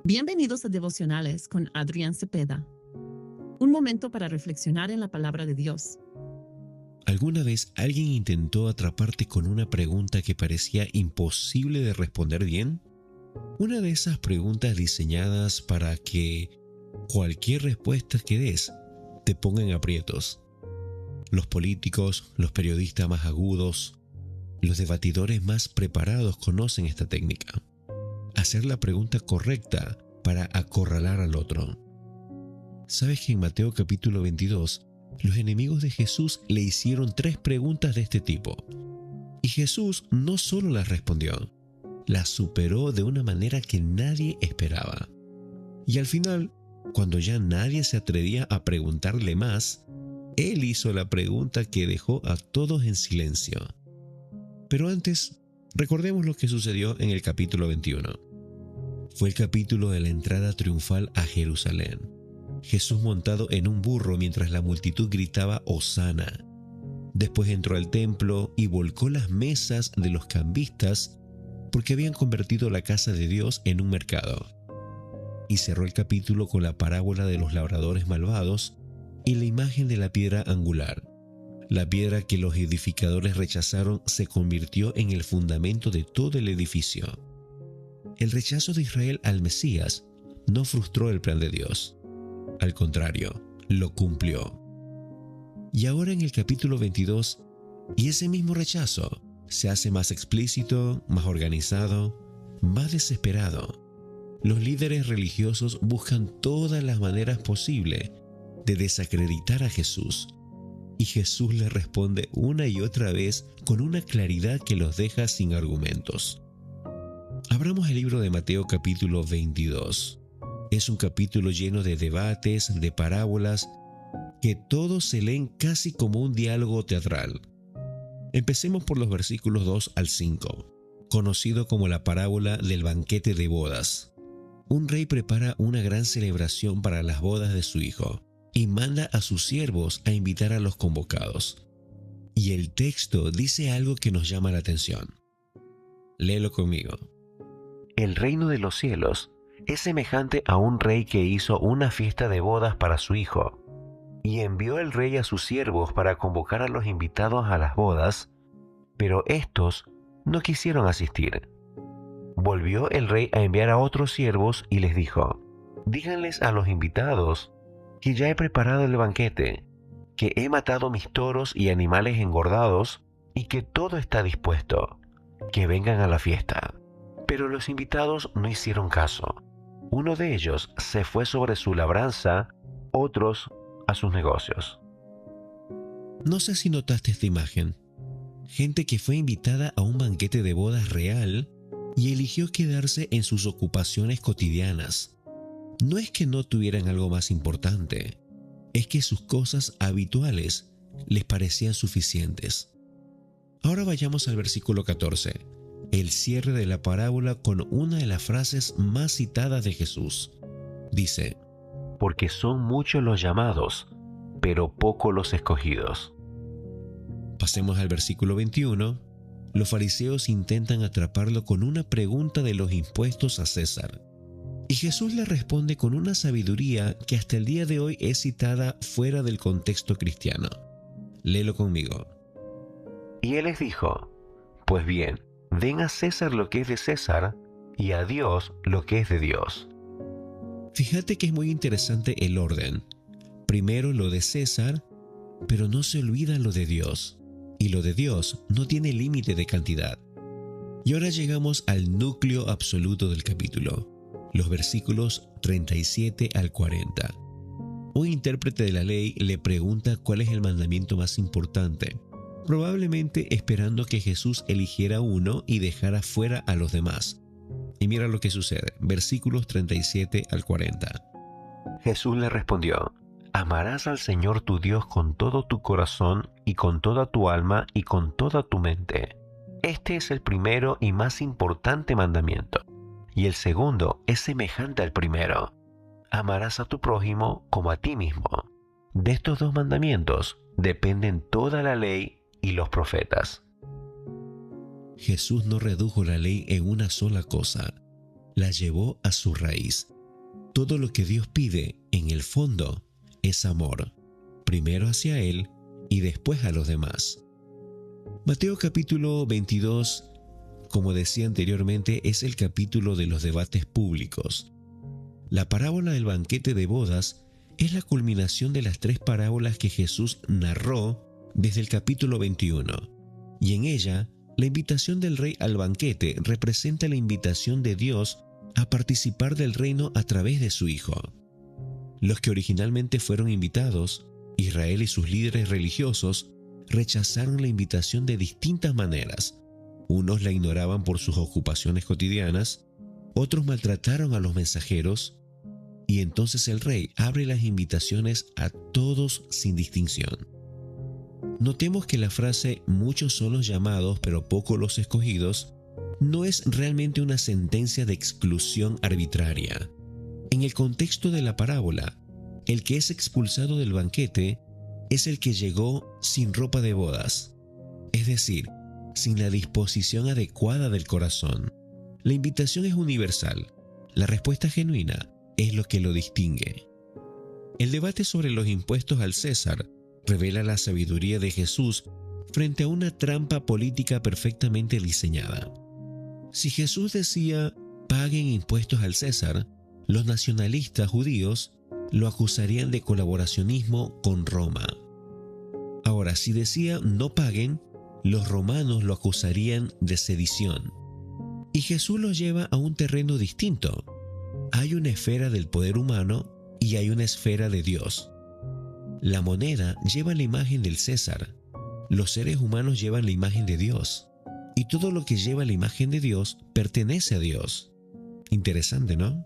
Bienvenidos a Devocionales con Adrián Cepeda. Un momento para reflexionar en la palabra de Dios. ¿Alguna vez alguien intentó atraparte con una pregunta que parecía imposible de responder bien? Una de esas preguntas diseñadas para que cualquier respuesta que des te ponga en aprietos. Los políticos, los periodistas más agudos, los debatidores más preparados conocen esta técnica. Hacer la pregunta correcta para acorralar al otro. ¿Sabes que en Mateo capítulo 22, los enemigos de Jesús le hicieron 3 preguntas de este tipo? Y Jesús no solo las respondió, las superó de una manera que nadie esperaba. Y al final, cuando ya nadie se atrevía a preguntarle más, Él hizo la pregunta que dejó a todos en silencio. Pero antes, recordemos lo que sucedió en el capítulo 21. Fue el capítulo de la entrada triunfal a Jerusalén. Jesús montado en un burro mientras la multitud gritaba Hosana. Después entró al templo y volcó las mesas de los cambistas porque habían convertido la casa de Dios en un mercado. Y cerró el capítulo con la parábola de los labradores malvados y la imagen de la piedra angular. La piedra que los edificadores rechazaron se convirtió en el fundamento de todo el edificio. El rechazo de Israel al Mesías no frustró el plan de Dios. Al contrario, lo cumplió. Y ahora en el capítulo 22, y ese mismo rechazo se hace más explícito, más organizado, más desesperado. Los líderes religiosos buscan todas las maneras posibles de desacreditar a Jesús. Y Jesús les responde una y otra vez con una claridad que los deja sin argumentos. Abramos el libro de Mateo capítulo 22. Es un capítulo lleno de debates, de parábolas, que todos se leen casi como un diálogo teatral. Empecemos por los versículos 2 al 5, conocido como la parábola del banquete de bodas. Un rey prepara una gran celebración para las bodas de su hijo y manda a sus siervos a invitar a los convocados. Y el texto dice algo que nos llama la atención. Léelo conmigo. El reino de los cielos es semejante a un rey que hizo una fiesta de bodas para su hijo, y envió el rey a sus siervos para convocar a los invitados a las bodas, pero estos no quisieron asistir. Volvió el rey a enviar a otros siervos y les dijo: díganles a los invitados que ya he preparado el banquete, que he matado mis toros y animales engordados y que todo está dispuesto, que vengan a la fiesta. Pero los invitados no hicieron caso. Uno de ellos se fue sobre su labranza, otros a sus negocios. No sé si notaste esta imagen. Gente que fue invitada a un banquete de bodas real y eligió quedarse en sus ocupaciones cotidianas. No es que no tuvieran algo más importante, es que sus cosas habituales les parecían suficientes. Ahora vayamos al versículo 14, el cierre de la parábola con una de las frases más citadas de Jesús. Dice: porque son muchos los llamados, pero pocos los escogidos. Pasemos al versículo 21. Los fariseos intentan atraparlo con una pregunta de los impuestos a César. Y Jesús le responde con una sabiduría que hasta el día de hoy es citada fuera del contexto cristiano. Léelo conmigo. Y él les dijo: pues bien, den a César lo que es de César y a Dios lo que es de Dios. Fíjate que es muy interesante el orden. Primero lo de César, pero no se olvida lo de Dios. Y lo de Dios no tiene límite de cantidad. Y ahora llegamos al núcleo absoluto del capítulo, los versículos 37 al 40. Un intérprete de la ley le pregunta cuál es el mandamiento más importante, probablemente esperando que Jesús eligiera uno y dejara fuera a los demás. Y mira lo que sucede, versículos 37 al 40. Jesús le respondió: amarás al Señor tu Dios con todo tu corazón y con toda tu alma y con toda tu mente. Este es el primero y más importante mandamiento. Y el segundo es semejante al primero: amarás a tu prójimo como a ti mismo. De estos 2 mandamientos dependen toda la ley y los profetas. Jesús no redujo la ley en una sola cosa. la llevó a su raíz. Todo lo que Dios pide, en el fondo, es amor, primero hacia Él y después a los demás. Mateo capítulo 22, como decía anteriormente, es el capítulo de los debates públicos. La parábola del banquete de bodas es la culminación de las 3 parábolas que Jesús narró desde el capítulo 21, y en ella, la invitación del rey al banquete representa la invitación de Dios a participar del reino a través de su Hijo. Los que originalmente fueron invitados, Israel y sus líderes religiosos, rechazaron la invitación de distintas maneras. Unos la ignoraban por sus ocupaciones cotidianas, otros maltrataron a los mensajeros, y entonces el rey abre las invitaciones a todos sin distinción. Notemos que la frase «muchos son los llamados, pero pocos los escogidos» no es realmente una sentencia de exclusión arbitraria. En el contexto de la parábola, el que es expulsado del banquete es el que llegó sin ropa de bodas, es decir, sin la disposición adecuada del corazón. La invitación es universal. La respuesta genuina es lo que lo distingue. El debate sobre los impuestos al César revela la sabiduría de Jesús frente a una trampa política perfectamente diseñada. Si Jesús decía, paguen impuestos al César, los nacionalistas judíos lo acusarían de colaboracionismo con Roma. Ahora, si decía, no paguen, los romanos lo acusarían de sedición. Y Jesús los lleva a un terreno distinto. Hay una esfera del poder humano y hay una esfera de Dios. La moneda lleva la imagen del César. Los seres humanos llevan la imagen de Dios. Y todo lo que lleva la imagen de Dios pertenece a Dios. Interesante, ¿no?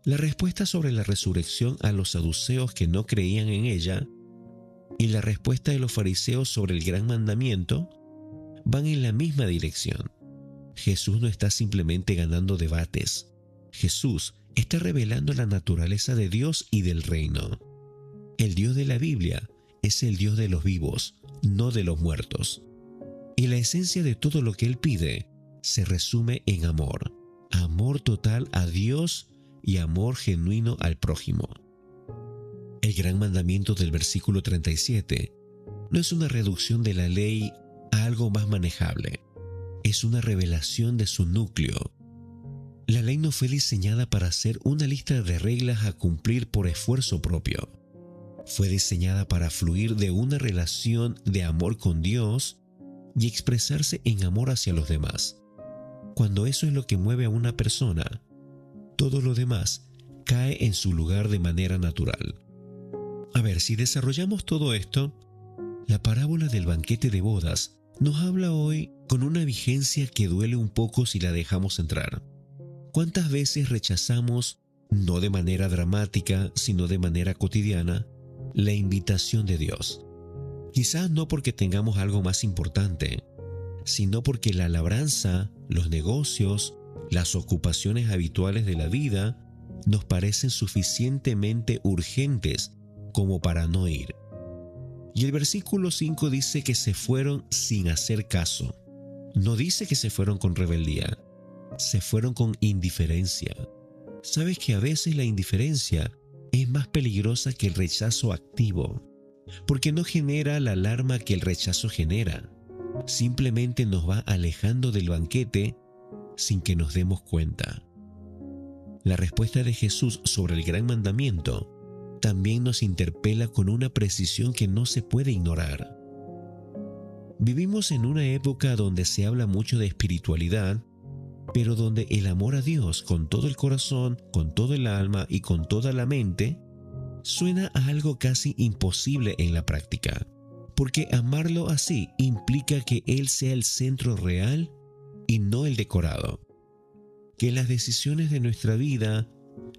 La respuesta sobre la resurrección a los saduceos que no creían en ella y la respuesta de los fariseos sobre el gran mandamiento van en la misma dirección. Jesús no está simplemente ganando debates. Jesús está revelando la naturaleza de Dios y del reino. El Dios de la Biblia es el Dios de los vivos, no de los muertos. Y la esencia de todo lo que Él pide se resume en amor. Amor total a Dios y amor genuino al prójimo. El gran mandamiento del versículo 37 no es una reducción de la ley a algo más manejable. Es una revelación de su núcleo. La ley no fue diseñada para ser una lista de reglas a cumplir por esfuerzo propio. Fue diseñada para fluir de una relación de amor con Dios y expresarse en amor hacia los demás. Cuando eso es lo que mueve a una persona, todo lo demás cae en su lugar de manera natural. A ver, si desarrollamos todo esto, la parábola del banquete de bodas nos habla hoy con una vigencia que duele un poco si la dejamos entrar. ¿Cuántas veces rechazamos, no de manera dramática, sino de manera cotidiana, la invitación de Dios? Quizás no porque tengamos algo más importante, sino porque la labranza, los negocios, las ocupaciones habituales de la vida nos parecen suficientemente urgentes como para no ir. Y el versículo 5 dice que se fueron sin hacer caso. No dice que se fueron con rebeldía, se fueron con indiferencia. ¿Sabes que a veces la indiferencia es más peligrosa que el rechazo activo? Porque no genera la alarma que el rechazo genera. Simplemente nos va alejando del banquete sin que nos demos cuenta. La respuesta de Jesús sobre el gran mandamiento también nos interpela con una precisión que no se puede ignorar. Vivimos en una época donde se habla mucho de espiritualidad, pero donde el amor a Dios con todo el corazón, con todo el alma y con toda la mente suena a algo casi imposible en la práctica, porque amarlo así implica que Él sea el centro real y no el decorado. Que las decisiones de nuestra vida,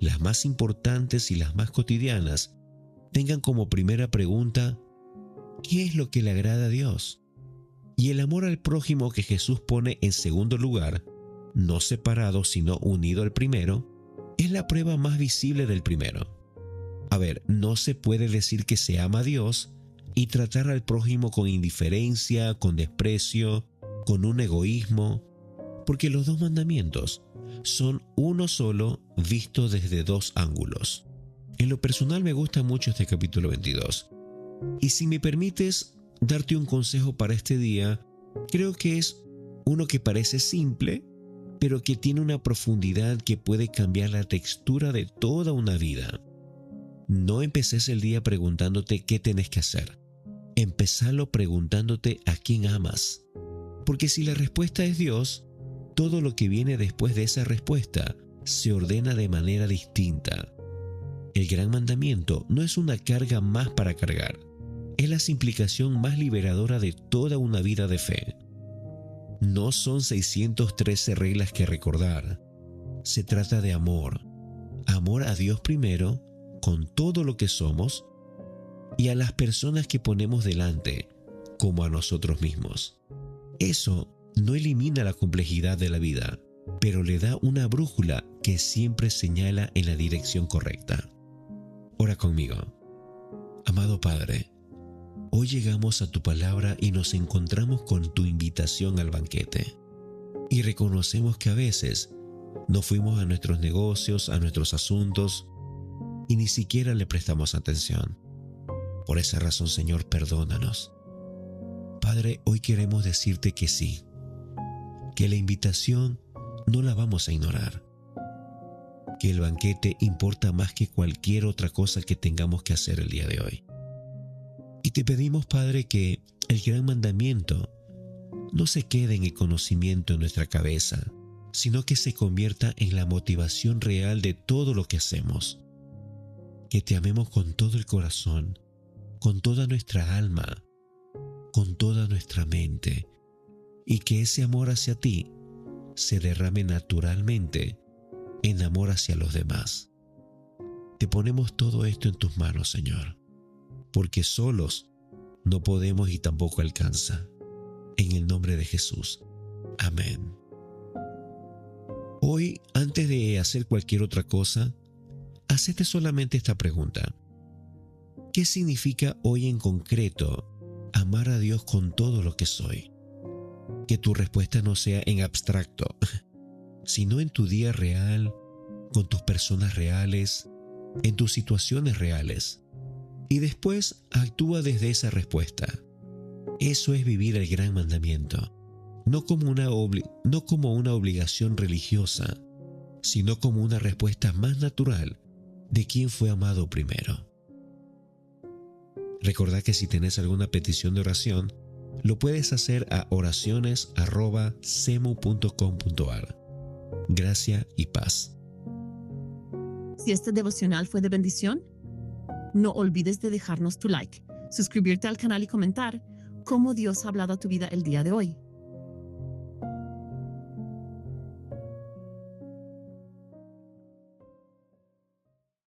las más importantes y las más cotidianas, tengan como primera pregunta, ¿qué es lo que le agrada a Dios? Y el amor al prójimo que Jesús pone en segundo lugar, no separado sino unido al primero, es la prueba más visible del primero. A ver, no se puede decir que se ama a Dios y tratar al prójimo con indiferencia, con desprecio, con un egoísmo, porque los dos mandamientos son uno solo visto desde dos ángulos. En lo personal me gusta mucho este capítulo 22. Y si me permites darte un consejo para este día, creo que es uno que parece simple, pero que tiene una profundidad que puede cambiar la textura de toda una vida. No empeces el día preguntándote qué tenés que hacer. Empezalo preguntándote a quién amas. Porque si la respuesta es Dios, todo lo que viene después de esa respuesta se ordena de manera distinta. El gran mandamiento no es una carga más para cargar. Es la implicación más liberadora de toda una vida de fe. No son 613 reglas que recordar. Se trata de amor. Amor a Dios primero, con todo lo que somos, y a las personas que ponemos delante, como a nosotros mismos. Eso no elimina la complejidad de la vida, pero le da una brújula que siempre señala en la dirección correcta. Ora conmigo. Amado Padre, hoy llegamos a tu palabra y nos encontramos con tu invitación al banquete. Y reconocemos que a veces no fuimos a nuestros negocios, a nuestros asuntos, y ni siquiera le prestamos atención. Por esa razón, Señor, perdónanos. Padre, hoy queremos decirte que sí, que la invitación no la vamos a ignorar, que el banquete importa más que cualquier otra cosa que tengamos que hacer el día de hoy. Y te pedimos, Padre, que el gran mandamiento no se quede en el conocimiento en nuestra cabeza, sino que se convierta en la motivación real de todo lo que hacemos. Que te amemos con todo el corazón, con toda nuestra alma, con toda nuestra mente, y que ese amor hacia ti se derrame naturalmente en amor hacia los demás. Te ponemos todo esto en tus manos, Señor, porque solos no podemos y tampoco alcanza. En el nombre de Jesús. Amén. Hoy, antes de hacer cualquier otra cosa, hacete solamente esta pregunta. ¿Qué significa hoy en concreto amar a Dios con todo lo que soy? Que tu respuesta no sea en abstracto, sino en tu día real, con tus personas reales, en tus situaciones reales. Y después actúa desde esa respuesta. Eso es vivir el gran mandamiento, no como una obligación religiosa, sino como una respuesta más natural de quien fue amado primero. Recordá que si tenés alguna petición de oración, lo puedes hacer a oraciones@cemu.com.ar. Gracia y paz. Si este devocional fue de bendición, no olvides de dejarnos tu like, suscribirte al canal y comentar cómo Dios ha hablado a tu vida el día de hoy.